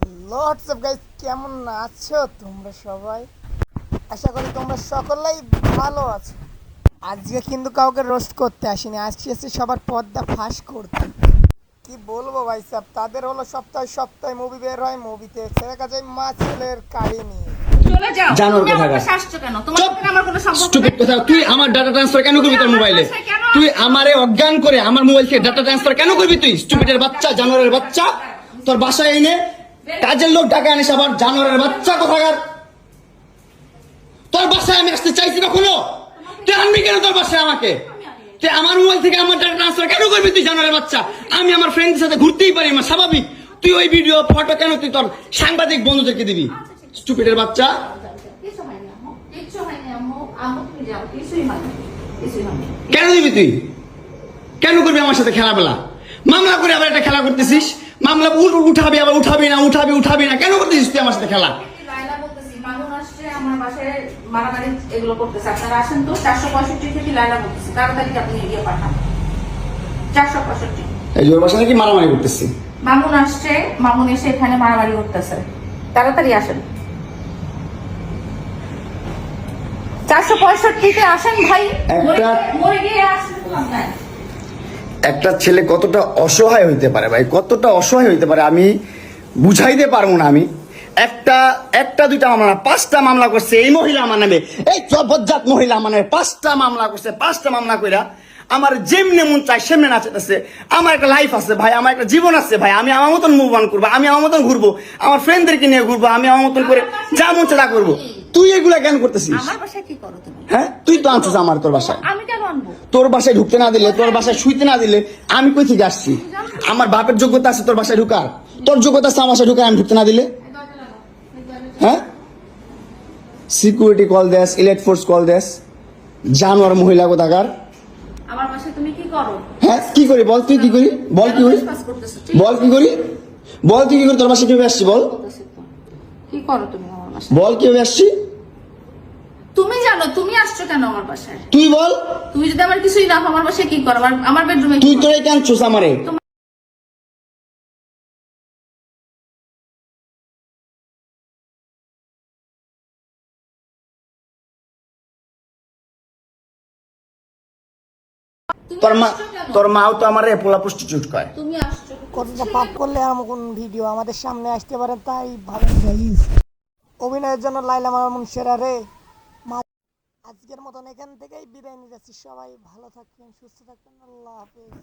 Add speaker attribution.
Speaker 1: WhatsApp guys, কেমন আছো তোমরা সবাই? আশা করি তোমরা সকলেই ভালো আছো। আজকে কিন্তু কাউকে রোস্ট করতে আসিনি, আজকে এসে সবার পর্দা ফাঁস করতে। কি বলবো ভাই সাহেব, তাদের হলো সপ্তাহে সপ্তাহে মুভি বের হয়, মুভিতে দেখা যায় মা ছেলের কাহিনী।
Speaker 2: চলে যাও। তুমি আমার কাছে আসছো কেন? তোমার সাথে আমার কোনো সম্পর্ক নেই।
Speaker 3: তুই আমার ডাটা ট্রান্সফার কেন করবি তোর মোবাইলে? তুই আমারে অজ্ঞান করে আমার মোবাইল থেকে ডাটা ট্রান্সফার কেন করবি? তুই স্টুপিডের বাচ্চা, জানোয়ারের বাচ্চা। তোর বাসায় এনে কাজের লোক ডাকা আনিস আবার, জানোয়ারের বাচ্চা কোথাকার। তোর বাসায় আমি আসতে চাইছি কখনো? তুই আনবি কেন তোর বাসায় আমাকে? তুই আমার মোবাইল থেকে আমার ডাটা ট্রান্সফার কেন করবি? তুই জানোয়ারের বাচ্চা। আমি আমার ফ্রেন্ডের সাথে ঘুরতেই পারি, আমার স্বাভাবিক। তুই ওই ভিডিও ফটো কেন তুই তোর সাংবাদিক বন্ধুদেরকে দিবি? স্টুপিডের বাচ্চা। কেন দিবি তুই? কেন করবি আমার সাথে খেলাবেলা? মামলা করে আবার একটা খেলা করতেছিস। মামলা উঠাবি আবার উঠাবি না কেন করতেছিস তুই আমার সাথে খেলা?
Speaker 2: আমার বাসায় মারামারি এগুলো করতেছে। আপনারা আসেন তো, 465 থেকে লাইলা বলতেছি, তাড়াতাড়ি আপনি এগিয়ে পাঠান। 465
Speaker 3: এই জোর বাসা নাকি মারামারি করতেছি?
Speaker 2: মামুন আসছে, মামুন এসে এখানে মারামারি করতেছে, তাড়াতাড়ি আসেন। 465 আসেন ভাই। মরে গিয়ে আসেন।
Speaker 3: একটা ছেলে কতটা অসহায় হইতে পারে ভাই, কতটা অসহায় হইতে পারে আমি বুঝাইতে পারবো না। আমি একটা দুইটা মামলা না, 5টা মামলা করছে এই মহিলা আমার নামে। এই জবরজাত মহিলা আমার নামে 5টা মামলা করছে। 5টা মামলা কইরা আমার যেমনে মন চায় সেমনে নাচতেছে। আমার একটা লাইফ আছে ভাই, আমার একটা জীবন আছে ভাই। আমি আমার মতন মুভ অন করবো, আমি আমার মতন ঘুরবো, আমার ফ্রেন্ডদেরকে নিয়ে ঘুরবো, আমি আমার মতন করে যা মন চায় তা করবো। তুই এগুলা কেন করতেছিস?
Speaker 2: আমার বাসায় কি করো তুমি?
Speaker 3: হ্যাঁ, তুই তো আনছিস আমার তোর বাসায়।
Speaker 2: আমি কেন আনবো?
Speaker 3: তোর বাসায় ঢুকতে না দিলে, তোর বাসায় শুইতে না দিলে আমি কই থেকে আসছি? আমার বাপের যোগ্যতা আছে তোর বাসায় ঢুকার? তোর যোগ্যতা আছে আমার বাসায় ঢুকার আমি ঢুকতে না দিলে? হ্যাঁ, সিকিউরিটি কল দেস, ইলেট ফোর্স কল দেস, জানোয়ার মহিলা কোথাকার।
Speaker 2: আমার বাসায় তুমি কি করো?
Speaker 3: হ্যাঁ, কি করি বল? তুই কি করি বল? কি করি বল? কি করি বল? তুই কি করি? তোর বাসায় কিভাবে আসছি বল?
Speaker 2: কি করো তুমি আমার বাসায়?
Speaker 3: বল কিভাবে আসছি?
Speaker 2: তুমি জানো তুমি আসছো কেন আমার বাসায়?
Speaker 3: তুই বল।
Speaker 2: তুমি যদি আমার কিছুই না, আমার বাসায় কি করো? আমার বেডরুমে
Speaker 3: তুই তোরাই কাঁদছিস আমারে। তোর মাও তো আমারে পোলা প্রস্টিটিউট করে।
Speaker 2: তুমি আসছো
Speaker 1: কতটা পাপ করলে এমন ভিডিও আমাদের সামনে আসতে পারে, তাই ভালো গাইস। অভিনয়ের জন্য লাইলা মামুন সেরা রে। আজকের মতন এখান থেকেই বিদায় নিয়ে যাচ্ছি। সবাই ভালো থাকবেন, সুস্থ থাকবেন, আল্লাহ হাফেজ।